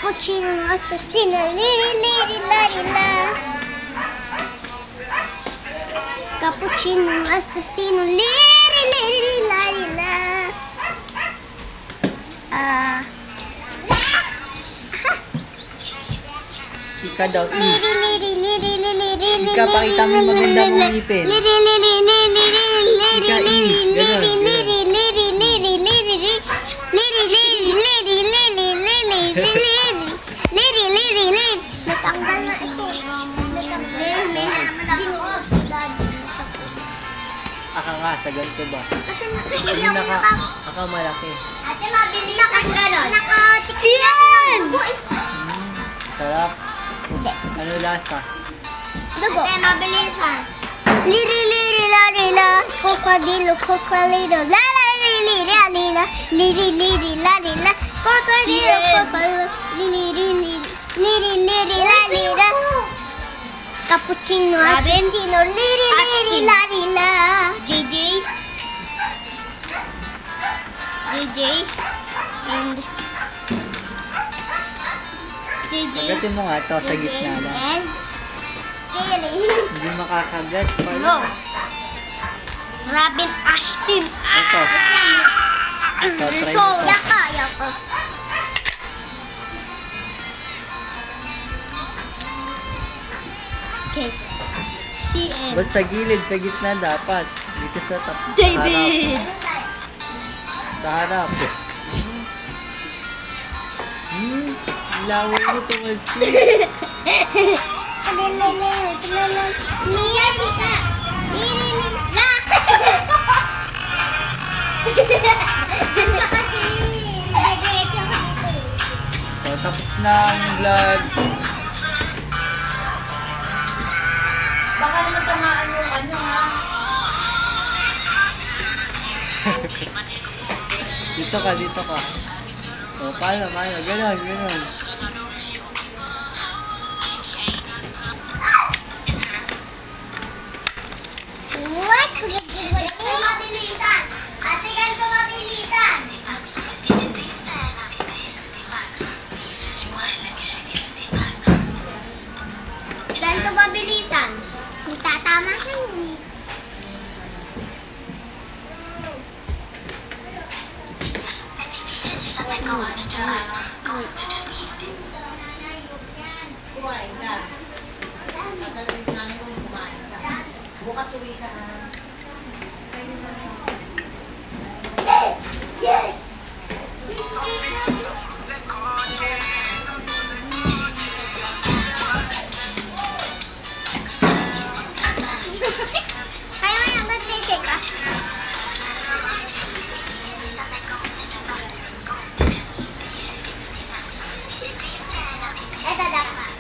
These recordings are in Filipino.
Cappuccino assassino, liri liri lari la. Cappuccino assassino, liri liri lari la. Ika daw, Liri liri liri liri liri. Ika, pakita mo yung maganda mong ngipin. Liri liri liri liri liri Ika, liri ganun, liri ganun. liri liri liri liri liri liri liri liri liri liri liri liri. Natanggal na ito. Aka nga, sa ganito ba? Kasi Hindi aka malaki. Ate, mabili ka gano'n. Siyan! Sarap. Ano lasa? Dugo. Ate, mabilisan. Liri liri lari la. Crocodilo, crocodilo. La la liri lari la. Liri liri lari la. Crocodilo, crocodilo. Liri liri liri liri lari la. Cappuccino, assassino, liri liri lari la. JJ. JJ. And JJ. Kagatin mo nga to sa gitna lang. And Scary. Hindi makakagat pala. No. Robin Ashton. Ito. Ito, try So, mo to. yaka. Okay. CN. Ba't sa gilid, sa gitna dapat? Dito sa David. Sa harap. Laway mo tumalsik. O, tapos na ang vlog. Baka naman tamaan yung ano ha. Dito ka, dito ka. O, paano? Ganon. What? Mabilisan. Ate, ganito mabilisan. Ganito mabilisan. Kung tatama ka, hindi. Kumain ka. Pagkasalit namin kung kumain ka. Bukas uwi ka ha. Yes! Yes! Kaya mo yung mag-take ka? Ito dapat.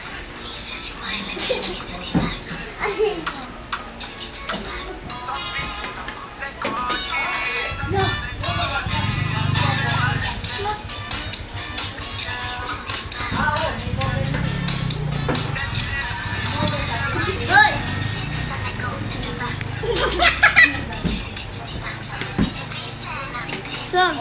No. Hoy! Saan?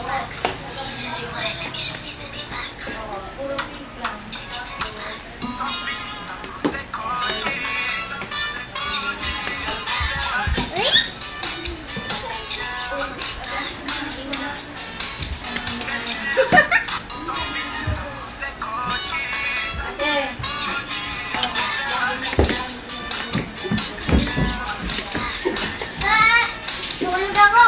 Ate. Ah! Tulog ako!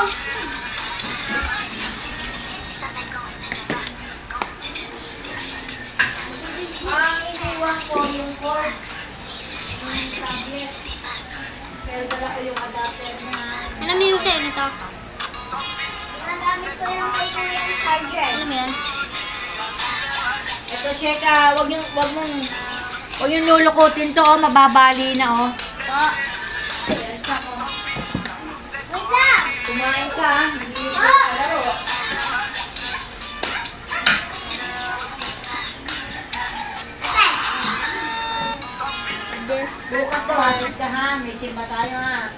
Ang iniwan ko yung cord. Yung tablet. Pero dala ko yung adapter na. Alam mo yung sa'yo nito? Ginagamit ko yung kay Kuya yung charger. Alam mo yan? Ito, Sheka, wag yung lulukutin to, oh, mababali na, oh. Po. Wait lang! Kumain ka, ha? Hindi Po! ka laro. This Bukas daw, hatid ka, ha? May simba tayo, ha?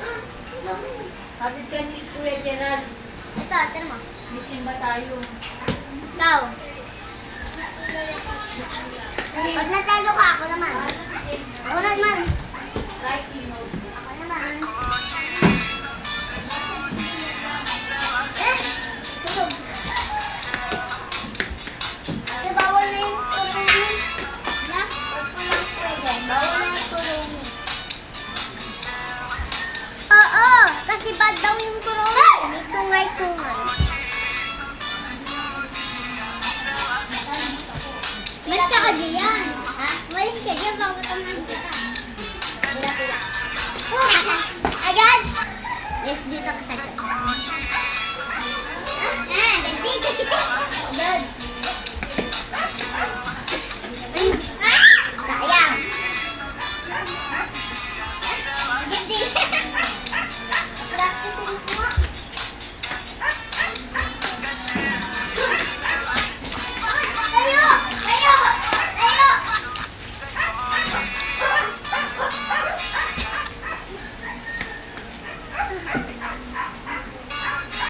Hatid ka ni Kuya Gerald. Ito, tignan mo. May simba tayo. Ikaw. Pag natalo ka, ako naman. Ako naman. Ako naman. Tulog. Ate, bawal na yung kurungin. Na? Pwede. Bawal na yung kurungin. Oo, kasi bad daw yung kurungin. May sungay-sungay. Ba't ka diyan? Ha? Walis ka diyan, baka matamang kita. Agad! Yes, dito ka sagad. Nagdito.